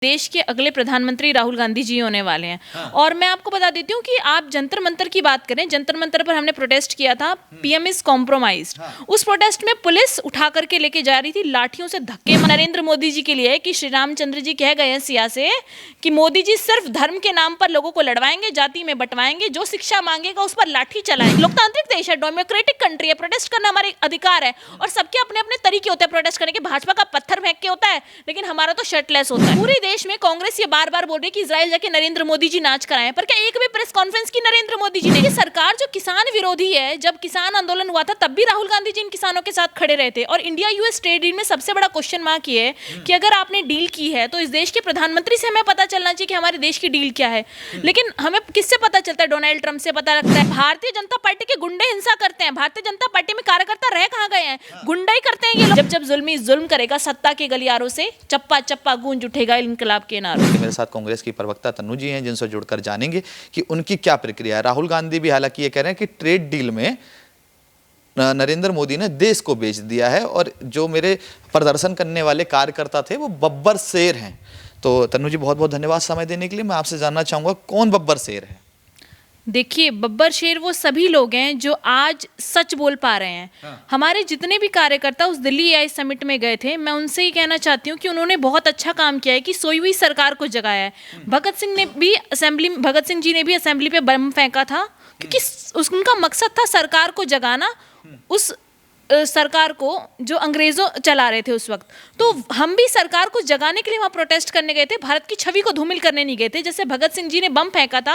देश के अगले प्रधानमंत्री राहुल गांधी जी होने वाले हैं। हाँ। और मैं आपको बता देती हूँ कि आप जंतर मंतर की बात करें, जंतर मंतर पर हमने प्रोटेस्ट किया था, पीएम इज कॉम्प्रोमाइज्ड। हाँ। उस प्रोटेस्ट में पुलिस उठा करके लेके जा रही थी, लाठियों से धक्के। नरेंद्र मोदी जी के लिए कि श्री रामचंद्र जी कह गए हैं सिया से कि मोदी जी सिर्फ धर्म के नाम पर लोगों को लड़वाएंगे, जाति में बंटवाएंगे, जो शिक्षा मांगेगा उस पर लाठी चलाएंगे। लोकतांत्रिक देश है, डेमोक्रेटिक कंट्री है, प्रोटेस्ट करना हमारे अधिकार है और सबके अपने अपने तरीके होते हैं प्रोटेस्ट करने के। भाजपा का पत्थर फेंक के होता है, लेकिन हमारा तो शर्टलेस होता है। पूरे देश में कांग्रेस ये बार बार बोल रही है कि इजराइल जाके नरेंद्र मोदी जी नाच कराएं, पर क्या एक भी प्रेस कॉन्फ्रेंस की नरेंद्र मोदी जी ने? ये सरकार जो किसान विरोधी है, जब किसान आंदोलन हुआ था तब भी राहुल गांधी जी इन किसानों के साथ खड़े रहे थे। और इंडिया यूएस ट्रेड डील में सबसे बड़ा क्वेश्चन मार्क ये है कि अगर आपने डील की है तो इस देश के प्रधानमंत्री से हमें पता चलना चाहिए कि हमारे देश की डील क्या है। लेकिन हमें किससे पता चलता है? डोनाल्ड ट्रंप से पता लगता है। भारतीय जनता पार्टी के गुंडे हिंसा करते हैं, भारतीय जनता पार्टी में कार्यकर्ता रह कहां गए हैं? गुंडाई करते हैं ये लोग। जब जुल्मी जुल्म करेगा सत्ता के गलियारों से, चप्पा चप्पा गूंज उठेगा इनकलाब के नारों। मेरे साथ कांग्रेस की प्रवक्ता तन्नू जी हैं, जिनसे जुड़कर जानेंगे कि उनकी क्या प्रक्रिया है। राहुल गांधी भी हालांकि ये कह रहे हैं कि ट्रेड डील में नरेंद्र मोदी ने देश को बेच दिया है और जो मेरे प्रदर्शन करने वाले कार्यकर्ता थे वो बब्बर शेर हैं। तो तन्नू जी बहुत बहुत धन्यवाद समय देने के लिए। मैं आपसे जानना चाहूंगा कौन बब्बर शेर है? देखिए, बब्बर शेर वो सभी लोग हैं जो आज सच बोल पा रहे हैं। हाँ। हमारे जितने भी कार्यकर्ता उस दिल्ली एआई समिट में गए थे, मैं उनसे ही कहना चाहती हूँ कि उन्होंने बहुत अच्छा काम किया है कि सोई हुई सरकार को जगाया है। भगत सिंह जी ने भी असेंबली पे बम फेंका था क्योंकि उनका मकसद था सरकार को जगाना, उस सरकार को जो अंग्रेजों चला रहे थे उस वक्त। तो हम भी सरकार को जगाने के लिए वहां प्रोटेस्ट करने गए थे, भारत की छवि को धूमिल करने नहीं गए थे। जैसे भगत सिंह जी ने बम फेंका था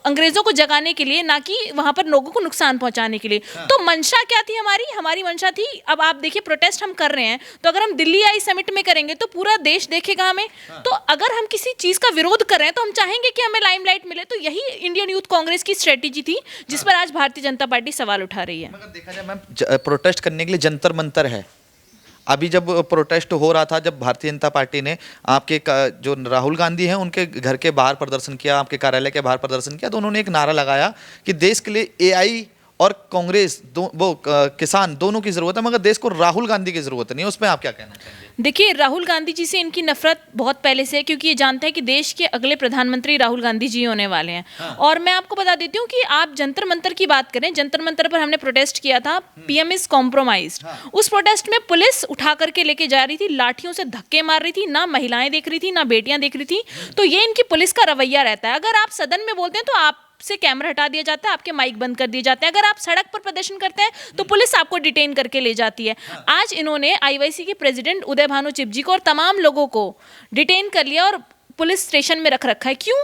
अंग्रेजों को जगाने के लिए, ना कि वहां पर लोगों को नुकसान पहुंचाने के लिए। तो मंशा क्या थी हमारी मंशा थी, अब आप देखिए प्रोटेस्ट हम कर रहे हैं तो अगर हम दिल्ली आई समिट में करेंगे तो पूरा देश देखेगा हमें। तो अगर हम किसी चीज का विरोध कर रहे हैं तो हम चाहेंगे कि हमें लाइमलाइट मिले। तो यही इंडियन यूथ कांग्रेस की स्ट्रेटेजी थी जिस पर आज भारतीय जनता पार्टी सवाल उठा रही है। मगर देखा जाए मैम, प्रोटेस्ट करने के लिए जंतर मंतर है। अभी जब प्रोटेस्ट हो रहा था, जब भारतीय जनता पार्टी ने आपके जो राहुल गांधी हैं उनके घर के बाहर प्रदर्शन किया, आपके कार्यालय के बाहर प्रदर्शन किया, तो उन्होंने एक नारा लगाया कि देश के लिए एआई और कांग्रेस किसान दोनों की जरूरत है, मगर देश को राहुल गांधी की जरूरत नहीं है। उसमें आप क्या कहना चाहेंगे? देखिए, राहुल गांधी जी से इनकी नफरत बहुत पहले से है क्योंकि ये जानते हैं कि देश के अगले प्रधानमंत्री राहुल गांधी जी होने वाले हैं। हाँ। और मैं आपको बता देती हूँ कि आप जंतर मंतर की बात करें, जंतर मंतर पर हमने प्रोटेस्ट किया था, पीएम इज कॉम्प्रोमाइज्ड। हाँ। उस प्रोटेस्ट में पुलिस उठा करके लेके जा रही थी, लाठियों से धक्के मार रही थी, ना महिलाएं देख रही थी ना बेटियां देख रही थी। तो ये इनकी पुलिस का रवैया रहता है। अगर आप सदन में बोलते हैं तो आप से कैमरा हटा दिया जाता है, आपके माइक बंद कर दिए जाते हैं। अगर आप सड़क पर प्रदर्शन करते हैं तो पुलिस आपको डिटेन करके ले जाती है। आज इन्होंने आईवाईसी के प्रेसिडेंट उदय भानु चिप जी को और तमाम लोगों को डिटेन कर लिया और पुलिस स्टेशन में रख रखा है। क्यों?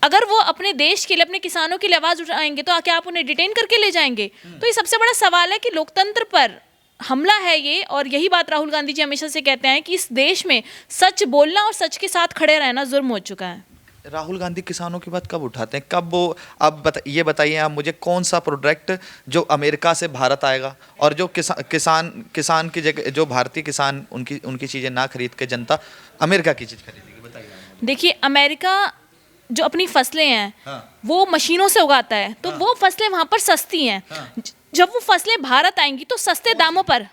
अगर वो अपने देश के लिए, अपने किसानों के लिए आवाज उठाएंगे तो क्या आप उन्हें डिटेन करके ले जाएंगे? तो ये सबसे बड़ा सवाल है कि लोकतंत्र पर हमला है ये। और यही बात राहुल गांधी जी हमेशा से कहते हैं कि इस देश में सच बोलना और सच के साथ खड़े रहना जुर्म हो चुका है। राहुल गांधी किसानों की बात कब उठाते हैं, कब वो? अब ये बताइए आप मुझे, कौन सा प्रोडक्ट जो अमेरिका से भारत आएगा और जो किसान की जगह जो भारतीय किसान उनकी चीज़ें ना खरीद के जनता अमेरिका की चीज़ खरीदेगी? बताइए। देखिए, अमेरिका जो अपनी फसलें हैं हाँ। वो मशीनों से उगाता है, तो हाँ। वो फसलें वहाँ पर सस्ती हैं। हाँ। जब वो फसलें भारत आएंगी तो सस्ते दामों पर,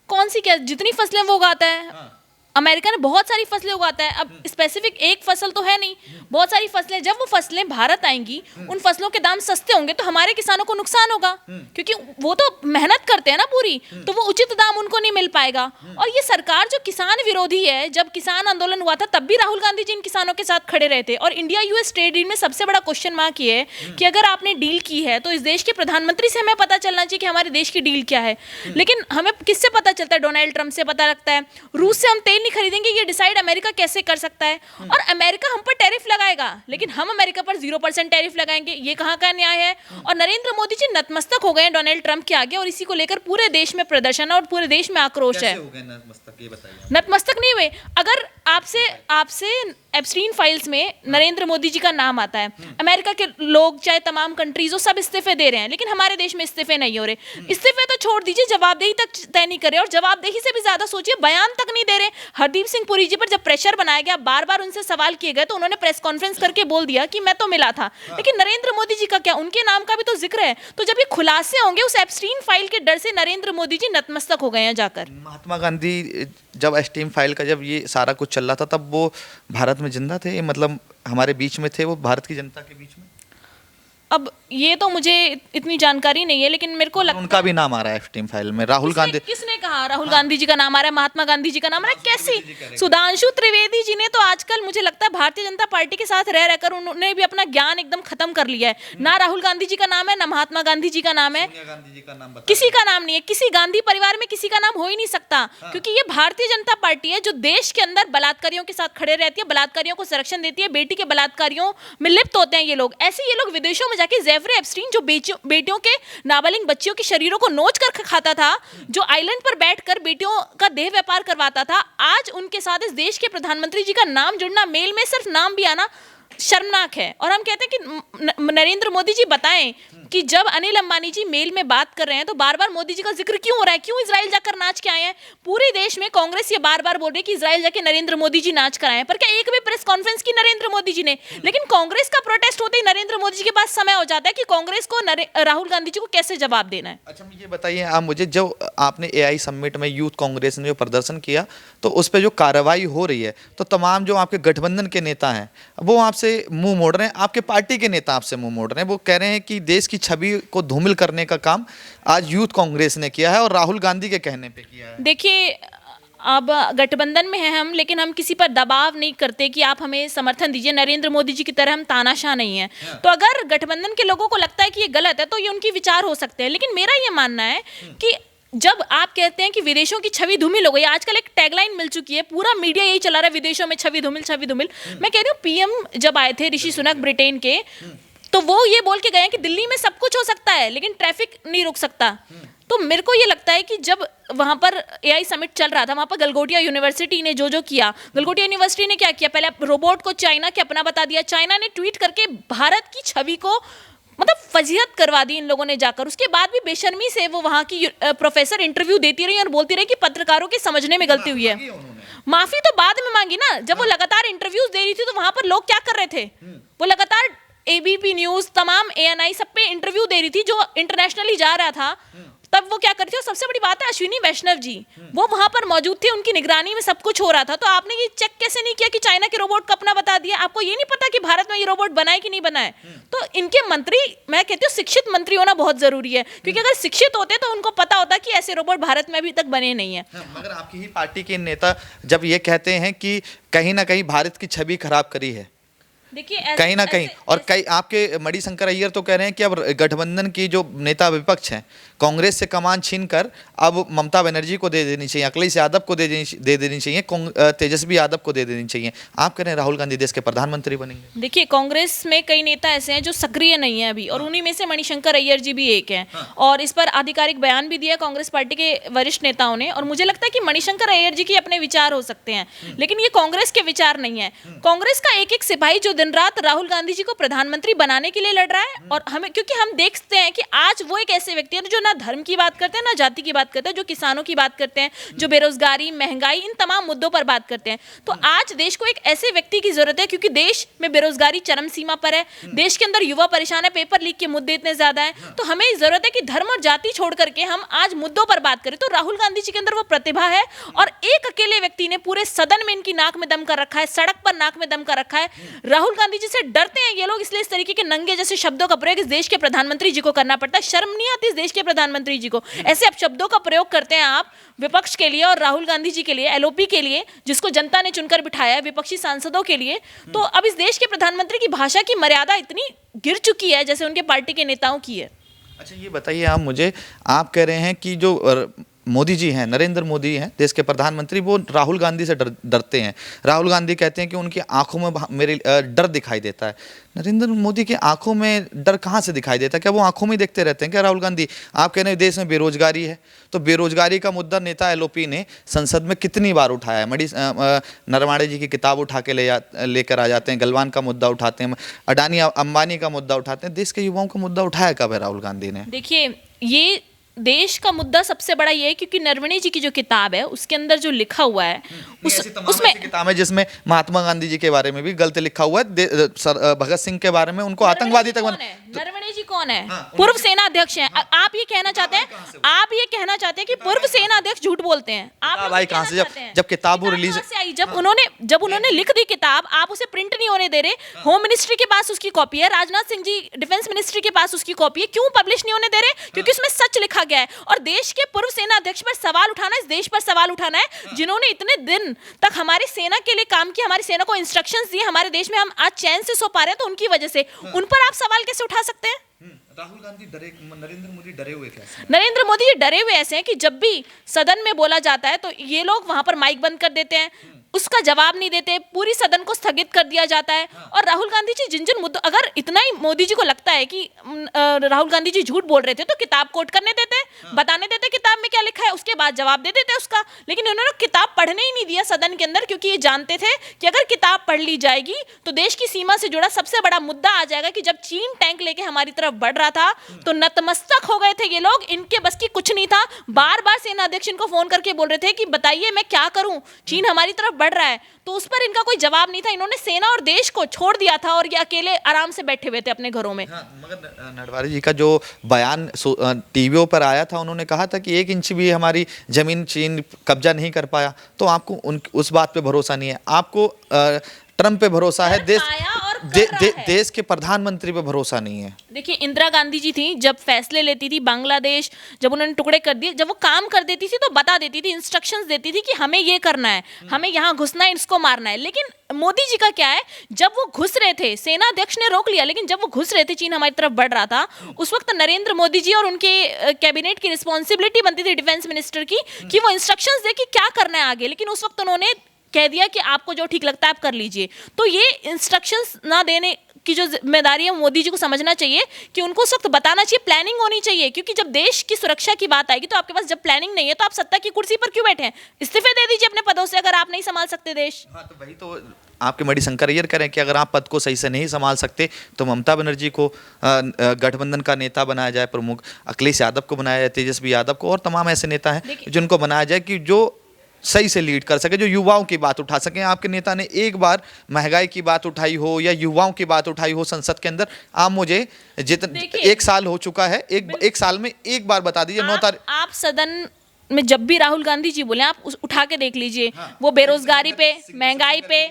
कौन सी क्या, जितनी फसलें वो उगाता है, हाँ। अमेरिका ने बहुत सारी फसलें उगाता है। अब स्पेसिफिक एक फसल तो है नहीं, बहुत सारी फसलें। जब वो फसलें भारत आएंगी उन फसलों के दाम सस्ते होंगे तो हमारे किसानों को नुकसान होगा क्योंकि वो तो मेहनत करते हैं ना पूरी, तो वो उचित दाम उनको नहीं मिल पाएगा। और ये सरकार जो किसान विरोधी है, जब किसान आंदोलन हुआ था तब भी राहुल गांधी जी इन किसानों के साथ खड़े रहे थे। और इंडिया यूएस ट्रेड डील में सबसे बड़ा क्वेश्चन मार्क ये है कि अगर आपने डील की है तो इस देश के प्रधानमंत्री से हमें पता चलना चाहिए कि हमारे देश की डील क्या है। लेकिन हमें किससे पता चलता है? डोनाल्ड ट्रंप से पता लगता है। रूस से हम तेल नहीं खरीदेंगे, ये डिसाइड अमेरिका कैसे कर सकता है? और अमेरिका हम पर टैरिफ लगाएगा लेकिन हम अमेरिका पर 0% टैरिफ लगाएंगे, ये कहाँ का न्याय है? और नरेंद्र मोदी जी नतमस्तक हो गए हैं डोनाल्ड ट्रंप के आगे और इसी को लेकर पूरे देश में प्रदर्शन और पूरे देश में आक्रोश है। नतमस्तक नहीं हुए। अगर आपसे एब्स्टीन फाइल्स में नरेंद्र मोदी जी का नाम आता है, अमेरिका के लोग चाहे तमाम कंट्रीज वो सब इस्तीफे दे रहे हैं, लेकिन हमारे देश में इस्तीफे नहीं हो रहे। इस्तीफे तो छोड़ दीजिए, जवाबदेही तक तय नहीं कर रहे। और जवाबदेही से भी ज्यादा सोचिए, बयान तक नहीं दे रहे। हरदीप सिंह पुरी जी पर जब प्रेशर बनाया गया, बार बार उनसे सवाल किए गए, तो उन्होंने प्रेस कॉन्फ्रेंस करके बोल दिया कि मैं तो मिला था। लेकिन नरेंद्र मोदी जी का क्या? उनके नाम का भी तो जिक्र है। तो जब ये खुलासे होंगे उस एब्स्टीन फाइल के डर से नरेंद्र मोदी जी नतमस्तक हो गए हैं जाकर। महात्मा गांधी जब एब्स्टीन फाइल का जब ये सारा कुछ चल रहा था तब वो भारत में जिंदा थे, मतलब हमारे बीच में थे, वो भारत की जनता के बीच में? अब ये तो मुझे इतनी जानकारी नहीं है, लेकिन मेरे को लगता उनका भी नाम आ रहा है टीम फाइल में, राहुल गांधी। किसने कहा राहुल गांधी जी का नाम आ रहा है, महात्मा गांधी जी का नाम आ रहा है? कैसी सुधांशु त्रिवेदी जी ने तो आजकल मुझे लगता है भारतीय जनता पार्टी के साथ रह रहकर उन्होंने भी अपना ज्ञान एकदम खत्म कर लिया है। ना राहुल गांधी जी का नाम है, ना महात्मा गांधी जी का नाम है, गांधी जी का नाम किसी का नाम नहीं है। किसी गांधी परिवार में किसी का नाम हो ही नहीं सकता, क्योंकि ये भारतीय जनता पार्टी है जो देश के अंदर बलात्कारियों के साथ खड़े रहती है, बलात्कारियों को संरक्षण देती है, बेटी के बलात्कारियों में लिप्त होते हैं ये लोग। ऐसे ये लोग विदेशों में जाके जेफरी एप्स्टीन जो बेटियों के नाबालिग बच्चियों के शरीरों को नोच कर खाता था, जो आइलैंड पर बैठकर बेटियों का देह व्यापार करवाता था, आज उनके साथ इस देश के प्रधानमंत्री जी का नाम जुड़ना, मेल में सिर्फ नाम भी आना शर्मनाक है। और हम कहते हैं कि नरेंद्र मोदी जी बताएं कि जब अनिल अंबानी जी मेल में बात कर रहे हैं तो बार बार मोदी जी का जिक्र क्यों हो रहा है? क्यों इजराइल जाकर नाच के आए हैं? पूरे देश में कांग्रेस ये बार बार बोल रही है कि इजराइल जाके नरेंद्र मोदी जी नाच कर आए हैं, पर क्या एक भी प्रेस कॉन्फ्रेंस की नरेंद्र मोदी जी ने? लेकिन कांग्रेस का प्रोटेस्ट होते ही नरेंद्र मोदी जी के पास समय हो जाता है कि कांग्रेस को राहुल गांधी जी को कैसे जवाब देना है। अच्छा, मुझे बताइए आप मुझे, जो आपने एआई समिट में यूथ कांग्रेस ने जो प्रदर्शन किया तो उस पर जो कार्रवाई हो रही है, तो तमाम जो आपके गठबंधन के नेता हैं वो आपसे मुंह मोड़ रहे हैं, आपके पार्टी के नेता आपसे मुंह मोड़ रहे हैं। वो कह रहे हैं कि देश की छवि को धूमिल करने का काम आज यूथ कांग्रेस ने किया है और राहुल गांधी के कहने पे किया है। देखिए, अब गठबंधन में है हम, लेकिन हम किसी पर दबाव नहीं करते कि आप हमें समर्थन दीजिए। नरेंद्र मोदी जी की तरह हम तानाशाह नहीं है। तो अगर गठबंधन के लोगों को लगता है कि ये गलत है तो ये उनकी विचार हो सकते हैं, लेकिन मेरा ये मानना है कि जब आप कहते हैं कि विदेशों की छवि धूमिल हो गई, आजकल एक टैगलाइन मिल चुकी है, पूरा मीडिया यही चला रहा है, विदेशों में छवि धूमिल, छवि धूमिल। मैं कह रही हूँ, पीएम जब आए थे ऋषि सुनक ब्रिटेन के, तो वो ये बोल के गए कि दिल्ली में सब कुछ हो सकता है लेकिन ट्रैफिक नहीं रुक सकता। तो मेरे को ये लगता है कि जब वहां पर एआई समिट चल रहा था, वहां पर गलगोटिया यूनिवर्सिटी ने जो किया, गलगोटिया यूनिवर्सिटी ने क्या किया, पहले रोबोट को चाइना के अपना बता दिया, चाइना ने ट्वीट करके भारत की छवि को मतलब फजीहत करवा दी इन लोगों ने जाकर। उसके बाद भी बेशर्मी से वो वहां की प्रोफेसर इंटरव्यू देती रही और बोलती रही कि पत्रकारों के समझने में गलती हुई है। माफी तो बाद में मांगी ना, जब वो लगातार इंटरव्यूज दे रही थी तो वहां पर लोग क्या कर रहे थे? वो लगातार एबीपी न्यूज, तमाम एएनआई सब पे इंटरव्यू दे रही थी जो इंटरनेशनली जा रहा था। तब वो क्या करती है, और सबसे बड़ी बात है अश्विनी वैष्णव जी, वो वहां पर मौजूद थे, उनकी निगरानी में सब कुछ हो रहा था। तो आपने ये चेक कैसे नहीं किया कि चाइना के रोबोट का अपना बता दिया? आपको ये नहीं पता कि भारत में ये रोबोट बनाए कि नहीं बनाए? तो इनके मंत्री, मैं कहती हूँ शिक्षित मंत्री होना बहुत जरूरी है, क्योंकि अगर शिक्षित होते तो उनको पता होता कि ऐसे रोबोट भारत में अभी तक बने नहीं है। मगर आपकी ही पार्टी के नेता जब ये कहते हैं कि कहीं ना कहीं भारत की छवि खराब करी है, देखिए कहीं ना कहीं, और कई आपके मणिशंकर अय्यर तो कह रहे हैं कि अब गठबंधन की जो नेता विपक्ष हैं, कांग्रेस से कमान छीनकर अब ममता बनर्जी को दे देनी चाहिए, अखिलेश यादव को दे देनी चाहिए, तेजस्वी यादव को दे देनी चाहिए। आप कह रहे हैं राहुल गांधी देश के प्रधानमंत्री बनेंगे। देखिए, कांग्रेस में कई नेता ऐसे हैं जो सक्रिय नहीं है अभी, और उन्हीं में से मणिशंकर अय्यर जी भी एक हैं। और इस पर आधिकारिक बयान भी दिया कांग्रेस पार्टी के वरिष्ठ नेताओं ने, और मुझे लगता है कि मणिशंकर अय्यर जी के अपने विचार हो सकते हैं, लेकिन ये कांग्रेस के विचार नहीं है। कांग्रेस का एक एक सिपाही जो दिन रात राहुल गांधी जी को प्रधानमंत्री बनाने के लिए लड़ रहा है, और हमें, क्योंकि हम देखते हैं कि आज वो एक ऐसे व्यक्ति हैं जो ना धर्म की बात करते हैं, ना जाति की बात करते हैं, जो किसानों की बात करते हैं, जो बेरोजगारी, महंगाई, इन तमाम मुद्दों पर बात करते हैं। तो आज देश को एक ऐसे व्यक्ति की जरूरत है, क्योंकि देश में बेरोजगारी चरम सीमा पर है, देश के अंदर युवा परेशान है, पेपर लीक के मुद्दे इतने ज्यादा हैं। तो हमें जरूरत है कि धर्म और जाति छोड़ करके हम आज मुद्दों पर बात करें। तो राहुल गांधी जी के अंदर वो प्रतिभा है, और एक अकेले व्यक्ति ने पूरे सदन में इनकी नाक में दम कर रखा है, सड़क पर नाक में दम कर रखा है। राहुल गांधी जी से डरते हैं ये लोग, इसलिए इस तरीके के नंगे जैसे शब्दों का प्रयोग इस देश के प्रधानमंत्री जी को करना पड़ता है। शर्म नहीं आती इस देश के प्रधानमंत्री जी को? ऐसे अब शब्दों का प्रयोग करते हैं आप विपक्ष के लिए और राहुल गांधी जी के लिए, एलओपी के लिए, जिसको जनता ने चुनकर बिठाया है, विपक्षी सांसदों के लिए। तो अब इस देश के प्रधानमंत्री की भाषा की मर्यादा इतनी गिर चुकी है जैसे उनके पार्टी के नेताओं की है। अच्छा, ये बताइए आप मुझे, आप कह रहे हैं कि जो मोदी जी हैं, नरेंद्र मोदी हैं देश के प्रधानमंत्री, वो राहुल गांधी से डरते हैं। राहुल गांधी कहते हैं कि उनकी आंखों में मेरे डर दिखाई देता है। नरेंद्र मोदी की आंखों में डर कहाँ से दिखाई देता है? क्या वो आंखों में देखते रहते हैं क्या राहुल गांधी? आप कह रहे हैं देश में बेरोजगारी है, तो बेरोजगारी का मुद्दा नेता एलओपी ने संसद में कितनी बार उठाया है? नरवाणे जी की किताब उठा के लेकर आ जाते हैं, गलवान का मुद्दा उठाते हैं, अडानी अंबानी का मुद्दा उठाते हैं, देश के युवाओं का मुद्दा उठाया कब है राहुल गांधी ने? देखिए, ये देश का मुद्दा सबसे बड़ा ये है क्योंकि नरवणे जी की जो किताब है उसके अंदर जो लिखा हुआ है उसमें किताब है जिसमें महात्मा गांधी जी के बारे में भी गलत लिखा हुआ है, भगत सिंह के बारे में उनको आतंकवादी तक नरवणे जी कौन है? पूर्व सेना अध्यक्ष हैं। आप ये कहना चाहते हैं कि पूर्व सेना अध्यक्ष झूठ बोलते हैं? आप भाई कहां से? जब किताब वो रिलीज आई, जब उन्होंने लिख दी किताब, आप उसे प्रिंट नहीं होने दे रहे। होम मिनिस्ट्री के पास उसकी कॉपी है, राजनाथ सिंह जी डिफेंस मिनिस्ट्री के पास उसकी कॉपी है, क्यों पब्लिश नहीं होने दे रहे? क्योंकि उसमें सच लिखा गया है। और देश के पूर्व सेना अध्यक्ष पर सवाल उठाना, इस देश पर सवाल उठाना है जिन्होंने इतने दिन तक हमारी सेना के लिए काम किया, हमारी सेना को इंस्ट्रक्शंस दिए, हमारे देश में हम आज चैन से सो पा रहे हैं, तो उनकी वजह से उन पर आप सवाल कैसे उठा सकते हैं? राहुल गांधी डरे, नरेंद्र मोदी डरे हुए कैसे? नरेंद्र मोदी ये डरे हुए ऐसे हैं कि जब भी सदन में बोला जाता है तो ये लोग वहां पर माइक बंद कर देते हैं, उसका जवाब नहीं देते, पूरी सदन को स्थगित कर दिया जाता है। और राहुल गांधी जी जिन मुद्दों, अगर इतना ही मोदी जी को लगता है कि राहुल गांधी जी झूठ बोल रहे थे तो किताब कोट करने देते, बताने देते किताब में क्या लिखा है, उसके बाद जवाब दे देते उसका। लेकिन उन्होंने किताब पढ़ने ही नहीं दिया सदन के अंदर, क्योंकि ये जानते थे कि अगर किताब पढ़ ली जाएगी तो देश की सीमा से जुड़ा सबसे बड़ा मुद्दा आ जाएगा कि जब चीन टैंक लेके हमारी तरफ बढ़ रहा था तो नतमस्तक हो गए थे ये लोग, इनके बस की कुछ नहीं था। बार बार सेना अध्यक्ष इनको फोन करके बोल रहे थे कि बताइए मैं क्या करूं, चीन हमारी तरफ बढ़ रहा है, तो उस पर इनका कोई जवाब नहीं था। इन्होंने सेना और देश को छोड़ दिया था और ये अकेले आराम से बैठे हुए थे अपने घरों में। मगर नरवारे जी का जो बयान टीवीओ पर आया था, उन्होंने कहा था कि 1 इंच भी हमारी जमीन चीन कब्जा नहीं कर पाया, तो आपको उस बात पे भरोसा नहीं है? आपको ट्रंप पे भरोसा है, देश के प्रधानमंत्री पे भरोसा नहीं है? देखिए, इंदिरा गांधी जी थी, जब फैसले लेती थी बांग्लादेश, जब उन्होंने टुकड़े कर दिए, जब वो काम कर देती थी तो बता देती थी, इंस्ट्रक्शंस देती थी कि हमें ये करना है, हमें यहाँ घुसना है, इसको मारना है। लेकिन मोदी जी का क्या है, जब वो घुस रहे थे, सेना अध्यक्ष ने रोक लिया, लेकिन जब वो घुस रहे थे, चीन हमारी तरफ बढ़ रहा था, उस वक्त नरेंद्र मोदी जी और उनके कैबिनेट की रिस्पॉन्सिबिलिटी बनती थी डिफेंस मिनिस्टर की कि वो इंस्ट्रक्शंस दे कि क्या करना है आगे। लेकिन उस वक्त उन्होंने कह दिया कि आपको जो ठीक लगता है आप कर लीजिए। तो ये इंस्ट्रक्शंस ना देने की जो जिम्मेदारी है मोदी जी को समझना चाहिए कि उनको उस वक्त बताना चाहिए, प्लानिंग होनी चाहिए। क्योंकि जब देश की सुरक्षा की बात आएगी तो आपके पास जब प्लानिंग नहीं है तो आप सत्ता की कुर्सी पर क्यों बैठे हैं? इस्तीफे दे दीजिए अपने पदों से अगर आप नहीं संभाल सकते देश। हाँ, तो वही तो आपके मणिशंकर अय्यर करें कि अगर आप पद को सही से नहीं संभाल सकते तो ममता बनर्जी को गठबंधन का नेता बनाया जाए, प्रमुख अखिलेश यादव को बनाया जाए, तेजस्वी यादव को, और तमाम ऐसे नेता हैं जिनको बनाया जाए कि जो सही से लीड कर सके, जो युवाओं की बात उठा सके। आपके नेता ने एक बार महंगाई की बात उठाई हो या युवाओं की बात उठाई हो संसद के अंदर? आप मुझे जितने 1 साल हो चुका है, एक साल में एक बार बता दीजिए। 9 तारीख आप सदन में जब भी राहुल गांधी जी बोले आप उठा के देख लीजिए, वो बेरोजगारी पे, महंगाई पे,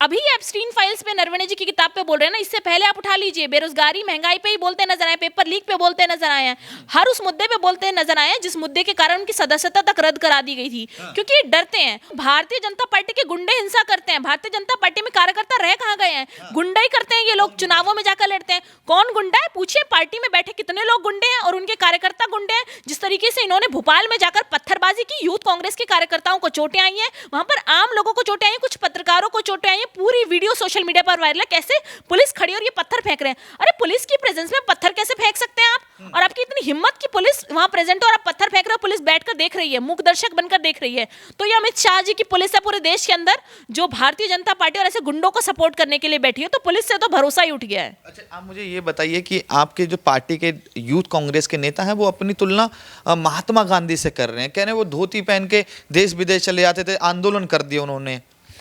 अभी एप्स्टीन फाइल्स पे नरवणे जी की किताब पे बोल रहे हैं ना, इससे पहले आप उठा लीजिए, बेरोजगारी महंगाई पे ही बोलते नजर आए, पेपर लीक पे बोलते नजर आए हैं, हर उस मुद्दे पे बोलते नजर आए हैं जिस मुद्दे के कारण उनकी सदस्यता तक रद्द करा दी गई थी। क्योंकि ये डरते हैं, भारतीय जनता पार्टी के गुंडे हिंसा करते हैं, भारतीय जनता पार्टी में कार्यकर्ता रह कहाँ गए हैं? गुंडाई करते हैं ये लोग, चुनावों में जाकर लड़ते हैं। कौन गुंडा है? पूछिए पार्टी में बैठे कितने लोग गुंडे हैं और उनके कार्यकर्ता गुंडे हैं। जिस तरीके से इन्होंने भोपाल में जाकर पत्थरबाजी की, यूथ कांग्रेस के कार्यकर्ताओं को चोटें आई हैं, वहां पर आम लोगों को चोटें आई हैं, कुछ पत्रकारों को चोटें आई हैं, पूरी वीडियो सोशल मीडिया पर वायरल है, कैसे पुलिस खड़ी और ये पत्थर फेंक रहे हैं। अरे पुलिस की प्रेजेंस में पत्थर कैसे फेंक सकते हैं आप? और आपकी इतनी हिम्मत कि पुलिस वहां प्रेजेंट हो और आप पत्थर फेंक रहे हो, पुलिस बैठकर देख रही है, मूक दर्शक बनकर देख रही है। तो ये अमित शाह जी की पुलिस है पूरे देश के अंदर, जो भारतीय जनता पार्टी और ऐसे गुंडों को सपोर्ट करने के लिए बैठी है, तो पुलिस से तो भरोसा ही उठ गया है। अच्छा, आप मुझे ये बताइए कि आपके जो पार्टी के यूथ कांग्रेस के नेता हैं वो अपनी तुलना महात्मा गांधी से कर रहे हैं, कह रहे हैं वो धोती पहन के देश विदेश चले जाते थे, आंदोलन कर दिया उन्होंने,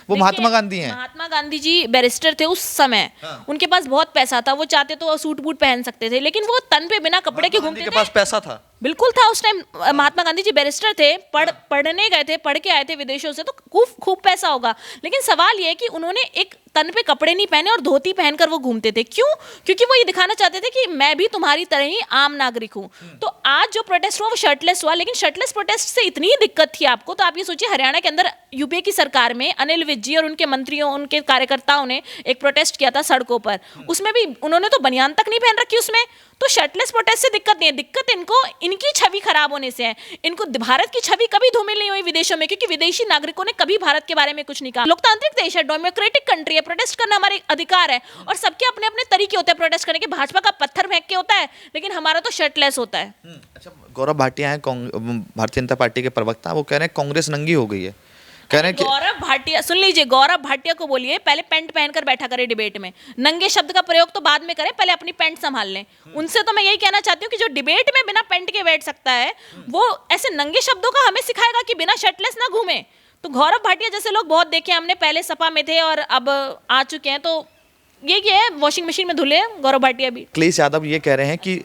वो महात्मा गांधी हैं। महात्मा गांधी जी बैरिस्टर थे उस समय, उनके पास बहुत पैसा था, वो चाहते तो सूट बूट पहन सकते थे, लेकिन वो तन पे बिना कपड़े के घूमते थे। के पास पैसा था, बिल्कुल था उस टाइम। महात्मा गांधी जी बैरिस्टर थे, पढ़ने गए थे, पढ़ के आए थे विदेशों से, तो खूब पैसा होगा। लेकिन सवाल ये है कि उन्होंने एक तन पे कपड़े नहीं पहने और धोती पहनकर वो घूमते थे। क्यों? क्योंकि वो ये दिखाना चाहते थे कि मैं भी तुम्हारी तरह ही आम नागरिक हूँ। तो आज जो प्रोटेस्ट हुआ वो शर्टलेस हुआ, लेकिन शर्टलेस प्रोटेस्ट से इतनी ही दिक्कत थी आपको, तो आप ये सोचिए हरियाणा के अंदर यूपीए की सरकार में अनिल विज जी और उनके मंत्रियों, उनके कार्यकर्ताओं ने एक प्रोटेस्ट किया था सड़कों पर, उसमें भी उन्होंने तो बनियान तक नहीं पहन रखी उसमें। तो शर्टलेस प्रोटेस्ट से दिक्कत नहीं है, दिक्कत इनको इनकी छवि खराब होने से है। इनको भारत की छवि कभी धूमिल नहीं हुई विदेशों में, क्योंकि विदेशी नागरिकों ने कभी भारत के बारे में कुछ नहीं कहा। लोकतांत्रिक देश है, डेमोक्रेटिक कंट्री है, प्रोटेस्ट करना हमारे अधिकार है और सबके अपने अपने तरीके होते हैं प्रोटेस्ट करने के। भाजपा का पत्थर फेंक के होता है, लेकिन हमारा तो शर्टलेस होता है। अच्छा, गौरव भाटिया हैं भारतीय जनता पार्टी के प्रवक्ता, वो कह रहे हैं कांग्रेस नंगी हो गई है, कह रहे हैं कि गौरव भाटिया, सुन लीजिए, गौरव भाटिया को बोलिए पहले पैंट पहनकर बैठा करे डिबेट में, नंगे शब्द का प्रयोग तो बाद में करें, पहले अपनी पैंट संभाल लें। उनसे तो मैं यही कहना चाहती हूँ कि जो डिबेट में बिना पैंट के बैठ सकता है वो ऐसे नंगे शब्दों का हमें सिखाएगा कि बिना शर्टलेस ना घूमे। तो गौरव भाटिया जैसे लोग बहुत देखे हमने, पहले सपा में थे और अब आ चुके हैं, तो ये है वॉशिंग मशीन में धुले गौरव भाटिया भी। अखिलेश यादव ये कह रहे हैं कि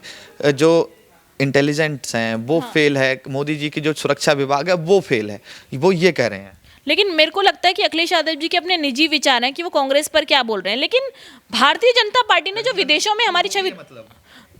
जो इंटेलिजेंट्स हैं वो फेल है, मोदी जी की जो सुरक्षा विभाग है वो फेल है, वो ये कह रहे हैं। लेकिन मेरे को लगता है कि अखिलेश यादव जी के अपने निजी विचार हैं कि वो कांग्रेस पर क्या बोल रहे हैं, लेकिन भारतीय जनता पार्टी ने जो विदेशों में हमारी छवि,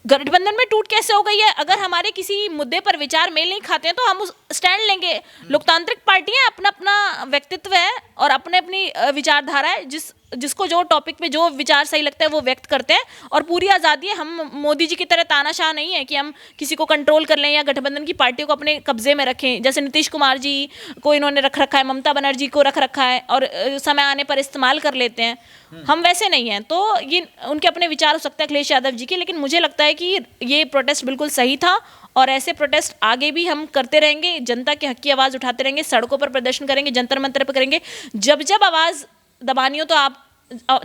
गठबंधन में टूट कैसे हो गई है? अगर हमारे किसी मुद्दे पर विचार मेल नहीं खाते हैं तो हम उस स्टैंड लेंगे। लोकतांत्रिक पार्टियां अपना अपना व्यक्तित्व है और अपने अपनी विचारधारा है, जिसको जो टॉपिक पे जो विचार सही लगता है वो व्यक्त करते हैं और पूरी आज़ादी है। हम मोदी जी की तरह तानाशाह नहीं है कि हम किसी को कंट्रोल कर लें या गठबंधन की पार्टियों को अपने कब्जे में रखें, जैसे नीतीश कुमार जी को इन्होंने रख रखा है, ममता बनर्जी को रख रखा है और समय आने पर इस्तेमाल कर लेते हैं। हम वैसे नहीं हैं, तो ये उनके अपने विचार हो सकते हैं अखिलेश यादव जी के, लेकिन मुझे लगता है कि ये प्रोटेस्ट बिल्कुल सही था और ऐसे प्रोटेस्ट आगे भी हम करते रहेंगे, जनता के हक की आवाज़ उठाते रहेंगे, सड़कों पर प्रदर्शन करेंगे, जंतर मंतर पर करेंगे। जब जब आवाज़ दबानी हो तो आप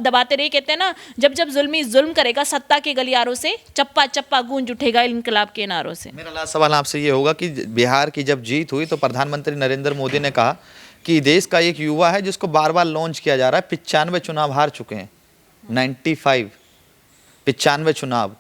दबाते रहिए। कहते हैं ना, जब जब जुल्मी जुल्म करेगा सत्ता के गलियारों से, चप्पा चप्पा गूंज उठेगा इनकलाब के नारों से। मेरा लास्ट सवाल आपसे ये होगा कि बिहार की जब जीत हुई तो प्रधानमंत्री नरेंद्र मोदी ने कहा कि देश का एक युवा है जिसको बार बार लॉन्च किया जा रहा है, 95 चुनाव हार चुके हैं, 95 चुनाव।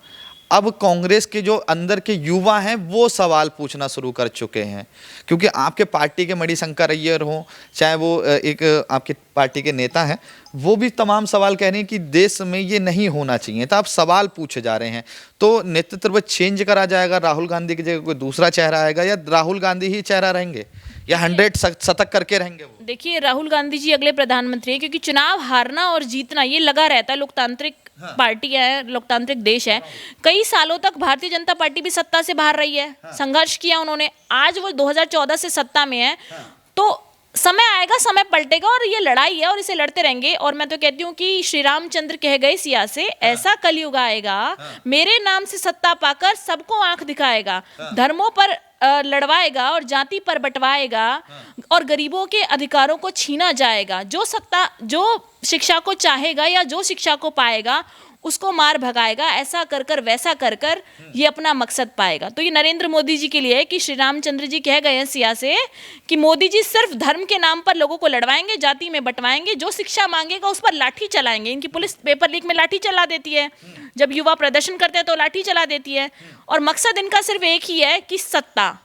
अब कांग्रेस के जो अंदर के युवा हैं वो सवाल पूछना शुरू कर चुके हैं, क्योंकि आपके पार्टी के मणिशंकर अय्यर हों, चाहे वो एक आपकी पार्टी के नेता हैं, वो भी तमाम सवाल कह रहे हैं कि देश में ये नहीं होना चाहिए। तो आप सवाल पूछे जा रहे हैं, तो नेतृत्व चेंज करा जाएगा, राहुल गांधी की जगह कोई दूसरा चेहरा आएगा या राहुल गांधी ही चेहरा रहेंगे या 100 शतक करके रहेंगे वो? देखिए, राहुल गांधी जी अगले प्रधानमंत्री है, क्योंकि चुनाव हारना और जीतना ये लगा रहता है। लोकतांत्रिक पार्टी है, लोकतांत्रिक देश है। कई सालों तक भारतीय जनता पार्टी भी सत्ता से बाहर रही है, संघर्ष किया उन्होंने, आज वो 2014 से सत्ता में है। तो समय आएगा, समय पलटेगा और ये लड़ाई है और इसे लड़ते रहेंगे। और मैं तो कहती हूँ कि श्री रामचंद्र कह गए सिया से, ऐसा कलयुग आएगा, मेरे नाम से सत्ता पाकर सबको आंख दिखाएगा, धर्मों पर लड़वाएगा और जाति पर बंटवाएगा और गरीबों के अधिकारों को छीना जाएगा। जो सत्ता, जो शिक्षा को चाहेगा या जो शिक्षा को पाएगा उसको मार भगाएगा। ऐसा कर कर वैसा कर कर ये अपना मकसद पाएगा। तो ये नरेंद्र मोदी जी के लिए है कि श्री रामचंद्र जी कह गए हैं सिया से कि मोदी जी सिर्फ धर्म के नाम पर लोगों को लड़वाएंगे, जाति में बंटवाएंगे, जो शिक्षा मांगेगा उस पर लाठी चलाएंगे। इनकी पुलिस पेपर लीक में लाठी चला देती है, जब युवा प्रदर्शन करते हैं तो लाठी चला देती है, और मकसद इनका सिर्फ एक ही है कि सत्ता।